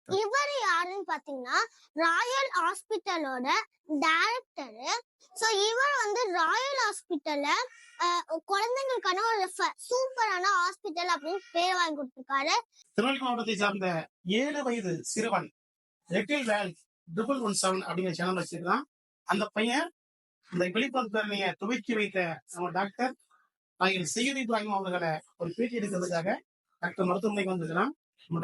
இவர் யாருன்னு பாத்தீங்கன்னா ராயல் ஹாஸ்பிட்டலோட டைரக்டர். சோ இவர் ராயல் ஹாஸ்பிட்டல்ல குழந்தைங்களுக்கான ஒரு சூப்பரான ஹாஸ்பிட்டல் அப்படின்னு பேர் வாங்கி கொடுத்திருக்காரு. திருநெல்வேலி மாவட்டத்தை சார்ந்த 7 வயது சிறுவன் லிட்டில் வேல் 1117 அப்படிங்கிற சேனல் வச்சிருக்கான். அந்த பையன் இந்த விழிப்புணர்வு பேரணியை துவக்கி வைத்த நம்ம டாக்டர் சையத் இப்ராஹிம் அவர்களை ஒரு பேட்டி எடுக்கிறதுக்காக டாக்டர் மருத்துவமனைக்கு வந்திருக்கிறான்.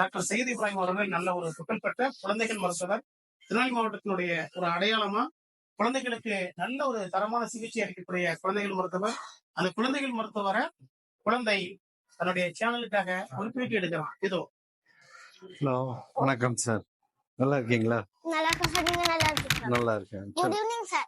டாக்டர் சையத் இப்ராஹிம் அவர்கள் நல்ல ஒரு புகழ்பெற்ற குழந்தைகள் மருத்துவர். திருநெல்வேலி மாவட்டத்தினுடைய ஒரு அடையாளமா குழந்தைகளுக்கு நல்ல ஒரு தரமான சிகிச்சை அளிக்கக்கூடிய குழந்தைகள் மருத்துவர். அந்த குழந்தைகள் மருத்துவரை குழந்தை தன்னுடைய சேனலுக்காக ஒரு பேட்டி எடுக்கலாம். இதோ. ஹலோ, வணக்கம் சார். நல்லா இருக்கீங்களா? நல்லா இருக்கேன் சார். நீங்க நல்லா இருக்கீங்களா? நல்லா இருக்கேன். Good evening sir.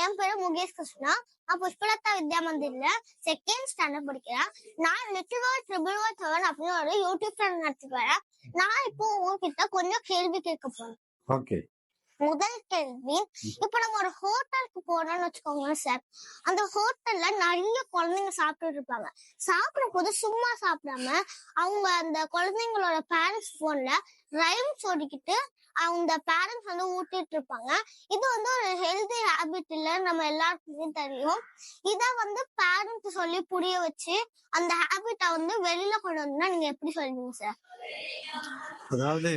என் பேரு முகேஷ் கிருஷ்ணா. நான் புஷ்பலதா வித்யா மந்திர்ல 2nd ஸ்டாண்டர்ட் படிக்கிறேன். நான் லிட்டில் வேர்ல்ட் 1117 அப்படின்னு ஒரு யூடியூப் சேனல் நடத்திட்டு வரேன். நான் இப்போ உங்ககிட்ட கொஞ்சம் கேள்வி கேட்க போறேன். ஓகே. முதல் கேள்வி, இப்ப நம்ம ஒரு ஹோட்டலுக்கு போறோம்னு வச்சுக்கோங்க சார். அந்த ஹோட்டல்ல நிறைய குழந்தைங்க சாப்பிட்டு இருப்பாங்க. சாப்பிடும் போது சும்மா சாப்பிடாம அவங்க அந்த குழந்தைங்களோட பேரண்ட்ஸ் போன்ல ரைம்ஸ் ஓடிக்கிட்டு அவங்க பேரண்ட்ஸ் ஊட்டிட்டு இருப்பாங்க. இது ஒரு ஹெல்தி ஹேபிட் இல்ல, நம்ம எல்லாருக்குமே தெரியும். இத பேரண்ட்ஸ் சொல்லி புரிய வச்சு அந்த ஹேபிட்ட வெளியில கொண்டு வந்தா நீங்க எப்படி சொல்லுவீங்க சார்? அதாவது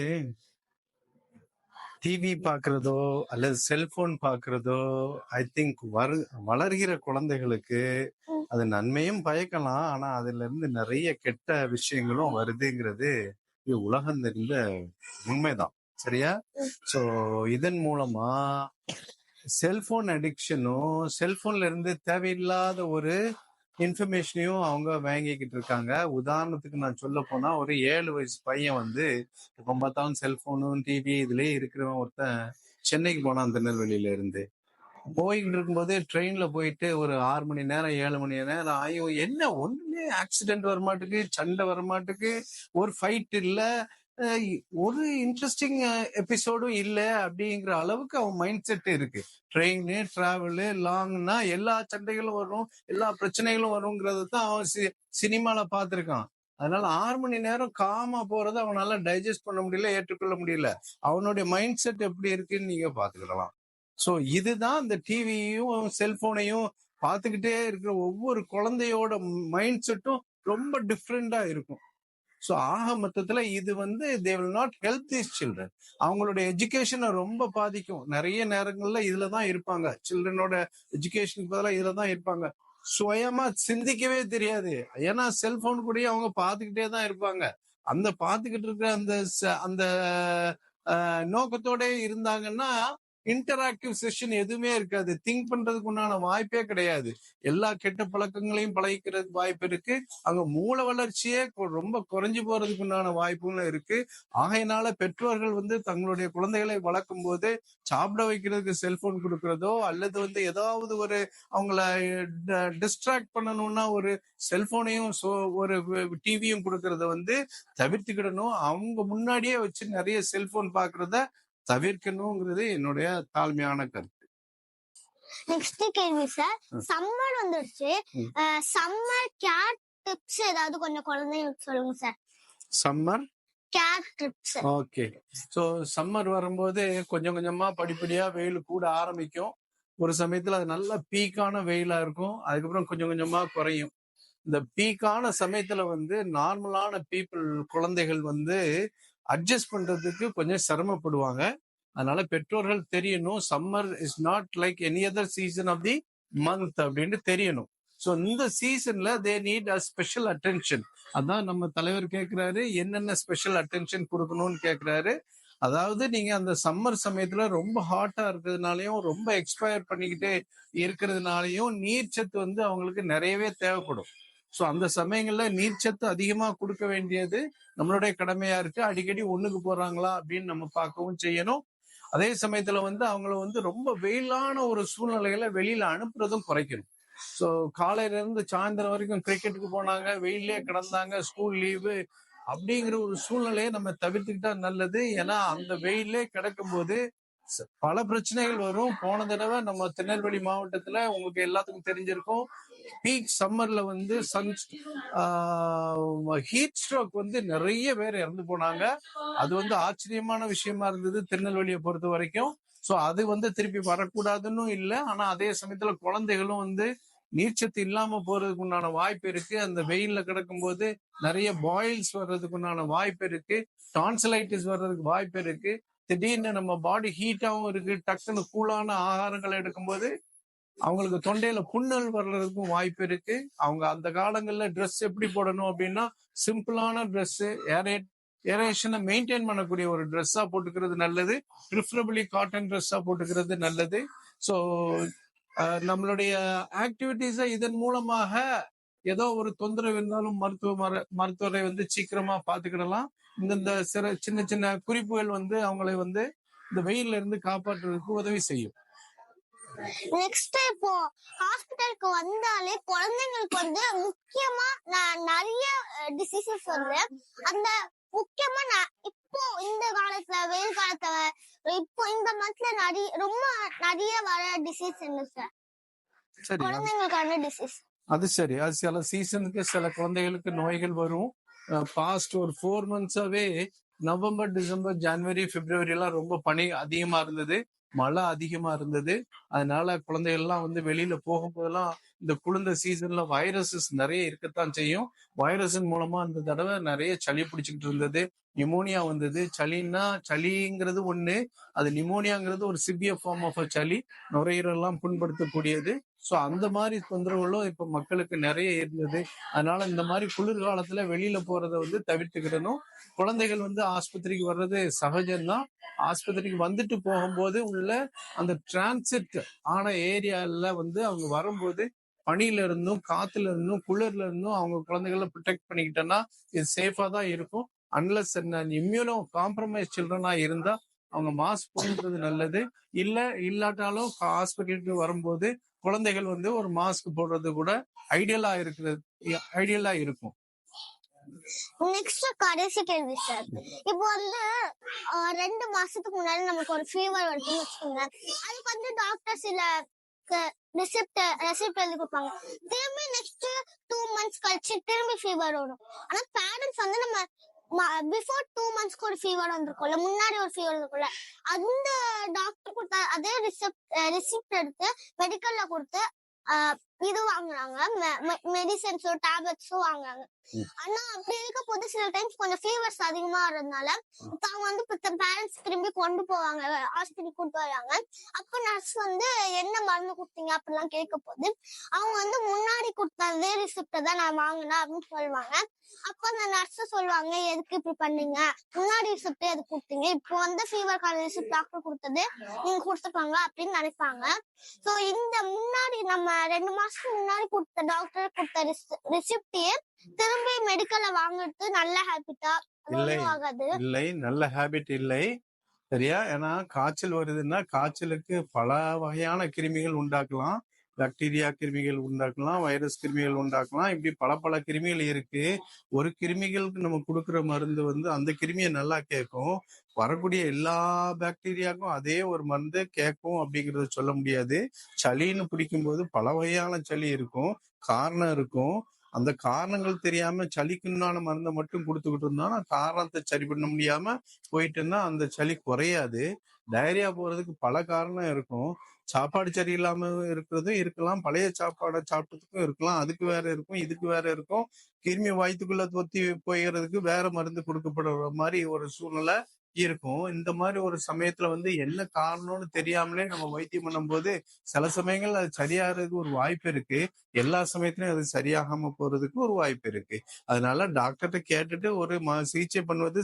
டிவி பாக்குறதோ அல்லது செல்போன் பாக்குறதோ ஐ திங்க் வளர்கிற குழந்தைகளுக்கு அது நன்மையும் பயக்கலாம். ஆனா அதுல இருந்து நிறைய கெட்ட விஷயங்களும் வருதுங்கிறது இது உலகம் தெரிந்த உண்மைதான். சரியா? சோ இதன் மூலமா செல்போன் அடிக்ஷனும் செல்போன்ல இருந்து தேவையில்லாத ஒரு இன்ஃபர்மேஷனையும் அவங்க வாங்கிக்கிட்டு இருக்காங்க. உதாரணத்துக்கு நான் சொல்ல போனா ஒரு 7 வயசு பையன் எப்ப பார்த்தாலும் செல்போனும் டிவி இதுலயே இருக்கிறவன் ஒருத்தன் சென்னைக்கு போனான். திருநெல்வேலியில இருந்து போயிட்டு இருக்கும்போது ட்ரெயின்ல போயிட்டு ஒரு 6 மணி நேரம் 7 மணி நேரம் ஆயும் என்ன ஒண்ணுமே ஆக்சிடென்ட் வரமாட்டுக்கு, சண்டை வரமாட்டுக்கு, ஒரு ஃபைட் இல்ல, ஒரு இன்ட்ரெஸ்டிங் எபிசோடும் இல்ல அப்படிங்கிற அளவுக்கு அவன் மைண்ட் செட் இருக்கு. ட்ரெயின் டிராவலு லாங்னா எல்லா சண்டைகளும் வரும், எல்லா பிரச்சனைகளும் வருங்கிறது தான் அவன் சினிமால பார்த்திருக்கான். அதனால 6 மணி நேரம் காமா போறதை அவனால டைஜஸ்ட் பண்ண முடியல, ஏற்றுக்கொள்ள முடியல. அவனுடைய மைண்ட் செட் எப்படி இருக்குன்னு நீங்க பாத்துக்கலாம். சோ இதுதான் இந்த டிவியையும் செல்போனையும் பார்த்துக்கிட்டே இருக்கிற ஒவ்வொரு குழந்தையோட மைண்ட் செட்டும் ரொம்ப டிஃப்ரெண்டா இருக்கும். ஸோ ஆக மொத்தத்துல இது they will not help these children. அவங்களுடைய எஜுகேஷனை ரொம்ப பாதிக்கும். நிறைய நேரங்கள்ல இதுலதான் இருப்பாங்க. சில்ட்ரனோட எஜுகேஷனுக்கு பதிலாக இதுலதான் இருப்பாங்க. சுயமா சிந்திக்கவே தெரியாது. ஏன்னா செல்போன் கூட அவங்க பார்த்துக்கிட்டே தான் இருப்பாங்க. அந்த பார்த்துக்கிட்டு இருக்கிற அந்த நோக்கத்தோட இருந்தாங்கன்னா இன்டராக்டிவ் செஷன் எதுவுமே இருக்காது. திங்க் பண்றதுக்கு உண்டான வாய்ப்பே கிடையாது. எல்லா கெட்ட பழக்கங்களையும் பழகிக்கிறதுக்கு வாய்ப்பு இருக்கு. அங்க மூல வளர்ச்சியே ரொம்ப குறைஞ்சு போறதுக்கு உண்டான வாய்ப்புகளும் இருக்கு. ஆகையினால பெற்றோர்கள் தங்களுடைய குழந்தைகளை வளர்க்கும் போது சாப்பிட வைக்கிறதுக்கு செல்போன் கொடுக்கறதோ அல்லது ஏதாவது ஒரு அவங்கள டிஸ்ட்ராக்ட் பண்ணணும்னா ஒரு செல்போனையும் ஒரு டிவியும் கொடுக்கறத தவிர்த்துக்கிடணும். அவங்க முன்னாடியே வச்சு நிறைய செல்போன் பாக்குறத தவிர்க்கணுங்கிறது என்னுடைய தாழ்மையான கருத்து. நெக்ஸ்ட் கேள்வி சார், சம்மர் வந்துருச்சு. சம்மர் கேர் டிப்ஸ் ஏதாவது கொஞ்சம் குழந்தைங்களுக்கு சொல்லுங்க sir. Summer care tips. Okay. So summer வரும்போது கொஞ்சம் கொஞ்சமா படிப்படியா வெயில் கூட ஆரம்பிக்கும். ஒரு சமயத்துல அது நல்ல பீக்கான வெயிலா இருக்கும். அதுக்கப்புறம் கொஞ்சம் கொஞ்சமா குறையும். இந்த பீக்கான சமயத்துல நார்மலான பீப்புள் குழந்தைகள் அட்ஜஸ்ட் பண்றதுக்கு கொஞ்சம் சிரமப்படுவாங்க. அதனால பெற்றோர்கள் தெரியணும், summer is not like any other season of the month அப்படின்னு தெரியணும். ஸோ இந்த சீசன்ல they need a special attention. அதான் நம்ம தலைவர் கேட்கிறாரு, என்னென்ன ஸ்பெஷல் அட்டென்ஷன் கொடுக்கணும்னு கேட்கிறாரு. அதாவது நீங்க அந்த சம்மர் சமயத்துல ரொம்ப ஹாட்டா இருக்கிறதுனாலயும் ரொம்ப எக்ஸ்பயர் பண்ணிக்கிட்டே இருக்கிறதுனாலயும் நீர்ச்சத்து அவங்களுக்கு நிறையவே தேவைப்படும். ஸோ அந்த சமயங்கள்ல நீர்ச்சத்து அதிகமா கொடுக்க வேண்டியது நம்மளுடைய கடமையா இருக்கு. அடிக்கடி ஒண்ணுக்கு போறாங்களா அப்படின்னு நம்ம பார்க்கவும் செய்யணும். அதே சமயத்துல அவங்கள ரொம்ப வெயிலான ஒரு சூழ்நிலைகளை வெளியில அனுப்புறதும் குறைக்கணும். ஸோ காலையில இருந்து சாயந்தரம் வரைக்கும் கிரிக்கெட்டுக்கு போனாங்க, வெயிலே கிடந்தாங்க, ஸ்கூல் லீவு அப்படிங்கிற ஒரு சூழ்நிலையை நம்ம தவிர்த்துக்கிட்டா நல்லது. ஏன்னா அந்த வெயிலே கிடக்கும் போது பல பிரச்சனைகள் வரும். போன தடவை நம்ம திருநெல்வேலி மாவட்டத்துல உங்களுக்கு எல்லாத்துக்கும் தெரிஞ்சிருக்கும், பீக் சம்மர்ல வந்து ஹீட் ஸ்ட்ரோக் வந்து நிறைய பேர் இறந்து போனாங்க. அது வந்து ஆச்சரியமான விஷயமா இருந்தது திருநெல்வேலியை பொறுத்த வரைக்கும். ஸோ அது வந்து திருப்பி வரக்கூடாதுன்னு இல்லை. ஆனா அதே சமயத்துல குழந்தைகளும் வந்து நீர்ச்சத்து இல்லாம போறதுக்கு உண்டான வாய்ப்பு இருக்கு. அந்த வெயில்ல கிடக்கும் போது நிறைய பாயில்ஸ் வர்றதுக்கு உண்டான வாய்ப்பு இருக்கு. டான்சிலைட்டிஸ் வர்றதுக்கு வாய்ப்பு இருக்கு. திடீர்னு நம்ம பாடி ஹீட்டாவும் இருக்கு. டக்குன்னு கூலான ஆகாரங்களை எடுக்கும்போது அவங்களுக்கு தொண்டையில புண்ணல் வர்றதுக்கும் வாய்ப்பு இருக்கு. அவங்க அந்த காலங்கள்ல ட்ரெஸ் எப்படி போடணும் அப்படின்னா சிம்பிளான ட்ரெஸ், ஏரேஷனை மெயின்டைன் பண்ணக்கூடிய ஒரு ட்ரெஸ்ஸா போட்டுக்கிறது நல்லது. ப்ரிஃபரபிளி காட்டன் ட்ரெஸ்ஸா போட்டுக்கிறது நல்லது. ஸோ நம்மளுடைய ஆக்டிவிட்டிஸை இதன் மூலமாக ஏதோ ஒரு தொந்தரவு இருந்தாலும் மருத்துவரை வந்து சீக்கிரமா பாத்துக்கிடலாம். இந்த சின்ன சின்ன குறிப்புகள் வந்து அவங்களை வந்து இந்த வெயில்ல இருந்து காப்பாற்றுறதுக்கு உதவி செய்யும். நெக்ஸ்ட் இப்போ ஹாஸ்பிட்டலுக்கு வந்தாலே குழந்தைங்களுக்கு வந்து முக்கியமா நிறைய டிசீசஸ் வருது. அந்த முக்கியமா இப்போ இந்த காலத்துல வெயில் காலத்துல இப்போ இந்த மந்த்ல ரொம்ப நிறைய வர டிசீஸ் என்ன சார்? குழந்தைங்களுக்கான டிசீஸ் அது சரி. அது சில சீசனுக்கு சில குழந்தைகளுக்கு நோய்கள் வரும். பாஸ்ட் ஒரு 4 months-ஆவே நவம்பர், டிசம்பர், ஜனவரி, பிப்ரவரி எல்லாம் ரொம்ப பனி அதிகமா இருந்தது, மழை அதிகமா இருந்தது. அதனால குழந்தைகள் எல்லாம் வந்து வெளியில போகும்போதெல்லாம் இந்த குளிர்ந்த சீசன்ல வைரஸஸ் நிறைய இருக்கத்தான் செய்யும். வைரஸின் மூலமா அந்த தடவை நிறைய சளி பிடிச்சிக்கிட்டு இருந்தது, நிமோனியா வந்தது. சளிங்கிறது ஒண்ணு, அது நிமோனியாங்கிறது ஒரு சிவியர் ஃபார்ம் ஆஃப் சளி, நுரையீரலாம் புண்படுத்தக்கூடியது. ஸோ அந்த மாதிரி தொந்தரவுகளும் இப்ப மக்களுக்கு நிறைய இருந்தது. அதனால இந்த மாதிரி குளிர்காலத்துல வெளியில போறதை வந்து தவிர்த்துக்கிடணும். குழந்தைகள் வந்து ஆஸ்பத்திரிக்கு வர்றது சகஜம்தான். ஆஸ்பத்திரிக்கு வந்துட்டு போகும்போது உள்ள அந்த டிரான்சிட் ஆன ஏரியால வந்து அவங்க வரும்போது பனியில இருந்தும் காத்துல இருந்தும் குளிர்ல இருந்தும் அவங்க குழந்தைகளை ப்ரொடெக்ட் பண்ணிக்கிட்டோம்னா இது சேஃபா தான் இருக்கும். அன்லஸ் இம்யூனோ காம்ப்ரமைஸ் சில்ட்ரனா இருந்தா அவங்க மாஸ்க் போடுறது நல்லது. இல்லாட்டாலும் ஹாஸ்பிட்டலுக்கு வரும்போது குழந்தைகள் வந்து ஒரு மாஸ்க் போடுறது கூட ஐடியலா இருக்கும். நெக்ஸ்ட் கடைசி கேள்வி சார். இப்போ வந்து 2 மாசத்துக்கு முன்னாடி நமக்கு ஒரு ஃபீவர் வருதுன்னு வச்சுக்கோங்க. அதுக்கு வந்து டாக்டர் சில ரெசிப்ட் எழுதி கொடுப்பாங்க. திரும்பி நெக்ஸ்ட் 2 months கழிச்சு திரும்பி ஃபீவர் வரும். ஆனா பேரண்ட்ஸ் வந்து நம்ம பிஃபோர் 2 monthsக்கு ஒரு ஃபீவர் வந்திருக்கும்ல, முன்னாடி ஒரு ஃபீவர் இருக்கும்ல, அந்த டாக்டர் கொடுத்த அதே ரெசிப்ட் எடுத்து மெடிக்கல்ல கொடுத்து இது வாங்குறாங்க, மெடிசன்ஸோ டேப்லெட்ஸோ வாங்குறாங்க. ஆனா அப்படி இருக்க போது சில டைம்ஸ் கொஞ்சம் ஃபீவர்ஸ் அதிகமா இருந்ததுனால அவங்க வந்து பேரண்ட்ஸ் திரும்பி கொண்டு போவாங்க, ஹாஸ்பிட்டல் கூட்டு வராங்க. அப்ப நர்ஸ் வந்து என்ன மருந்து கொடுத்தீங்க அப்படிலாம் கேட்க போது அவங்க வந்து முன்னாடி கொடுத்த அதே ரிசிப்ட தான் நான் வாங்கினேன் அப்படின்னு சொல்லுவாங்க. அப்ப அந்த நர்ஸ் சொல்லுவாங்க, எதுக்கு இப்படி பண்ணீங்க, முன்னாடி ரிசிப்ட் எதுக்கு கொடுத்தீங்க, இப்போ வந்து ஃபீவர்க்கான ரிசிப்ட் டாக்டர் கொடுத்தது நீங்க கொடுத்துருக்காங்க அப்படின்னு நினைப்பாங்க. சோ இந்த முன்னாடி நம்ம 2 மாசத்துக்கு முன்னாடி கொடுத்த டாக்டர் கொடுத்த ரெசிப்டியே திரும்பி மெடிக்கல்ல வாங்குறது நல்ல ஹாபிட்டா? இல்லை, நல்ல ஹாபிட் இல்லை. சரியா? ஏன்னா காய்ச்சல் வருதுன்னா காய்ச்சலுக்கு பல வகையான கிருமிகள் உண்டாக்கலாம். பாக்டீரியா கிருமிகள் உண்டாக்கலாம், வைரஸ் கிருமிகள் உண்டாக்கலாம். இப்படி பல கிருமிகள் இருக்கு. ஒரு கிருமிகளுக்கு நம்ம கொடுக்குற மருந்து வந்து அந்த கிருமியை நல்லா கேட்கும். வரக்கூடிய எல்லா பாக்டீரியாவுக்கும் அதே ஒரு மருந்து கேட்கும் அப்படிங்கறத சொல்ல முடியாது. சளின்னு பிடிக்கும் போது பல வகையான சளி இருக்கும், காரணம் இருக்கும். அந்த காரணங்கள் தெரியாம சளிக்குண்டான மருந்தை மட்டும் கொடுத்துக்கிட்டு இருந்தோம்னா காரணத்தை சரி பண்ண முடியாம போயிட்டு இருந்தா அந்த சளி குறையாது. டயரியா போறதுக்கு பல காரணம் இருக்கும். சாப்பாடு சரியில்லாம இருக்கிறதும் இருக்கலாம், பழைய சாப்பாடை சாப்பிட்டதுக்கும் இருக்கலாம், அதுக்கு வேற இருக்கும், இதுக்கு வேற இருக்கும். கிருமி வயிற்றுக்குள்ள தொத்தி போயிடுறதுக்கு வேற மருந்து கொடுக்கப்படுற மாதிரி ஒரு சூழ்நிலை இருக்கும். இந்த மாதிரி ஒரு சமயத்துல வந்து என்ன காரணம்னு தெரியாமலே நம்ம வைத்தியம் பண்ணும் போது சில சமயங்கள் அது சரியாகிறதுக்கு ஒரு வாய்ப்பு இருக்கு, எல்லா சமயத்திலும் அது சரியாகாம போறதுக்கு ஒரு வாய்ப்பு இருக்கு. அதனால டாக்டர்கிட்ட கேட்டுட்டு ஒரு சிகிச்சை பண்ணுவது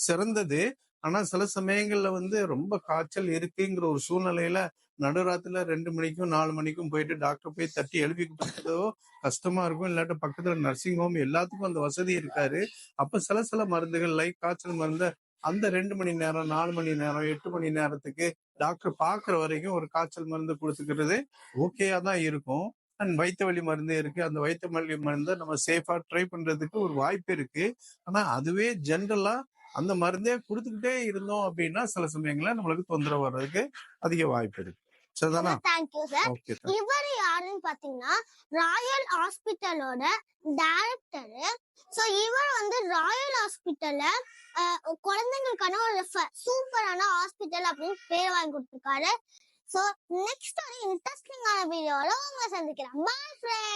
சிறந்தது. ஆனா சில சமயங்கள்ல வந்து ரொம்ப காய்ச்சல் இருக்குங்கிற ஒரு சூழ்நிலையில நடுராத்துல 2 மணிக்கும் 4 மணிக்கும் போயிட்டு டாக்டர் போய் தட்டி எழுப்பிக்கிட்டதோ கஷ்டமா இருக்கும். இல்லாட்ட பக்கத்துல நர்சிங் ஹோம் எல்லாத்துக்கும் அந்த வசதி இருக்காரு. அப்ப சில மருந்துகள் லைக் காய்ச்சல் மருந்து அந்த 2 மணி நேரம், 4 மணி நேரம், 8 மணி நேரத்துக்கு டாக்டர் பாக்குற வரைக்கும் ஒரு காய்ச்சல் மருந்து கொடுத்துக்கிறது ஓகேயா தான் இருக்கும். அண்ட் வயிற்று வலி மருந்து இருக்கு, அந்த வயிற்று வலி மருந்தை நம்ம சேஃபா ட்ரை பண்றதுக்கு ஒரு வாய்ப்பு இருக்கு. ஆனா அதுவே ஜென்ரலா அந்த மருந்தே கொடுத்துக்கிட்டே இருந்தோம் அப்படின்னா சில சமயங்கள்ல நம்மளுக்கு தொந்தரவு வர்றதுக்கு அதிக வாய்ப்பு இருக்கு. சரிதானா? Thank you sir. ஓகே. இவர் யாருன்னு பாத்தீங்கன்னா ராயல் ஹாஸ்பிட்டலோட டைரக்டர். சோ இவர் வந்து ராயல் ஹாஸ்பிட்டல்ல குழந்தைங்களுக்கான ஒரு சூப்பரான ஹாஸ்பிட்டல் அப்படின்னு பேர் வாங்கி கொடுத்திருக்காரு. சோ நெக்ஸ்ட் ஒரு இன்ட்ரெஸ்டிங்கான வீடியோல உங்களை சந்திக்கிறேன். Bye friends.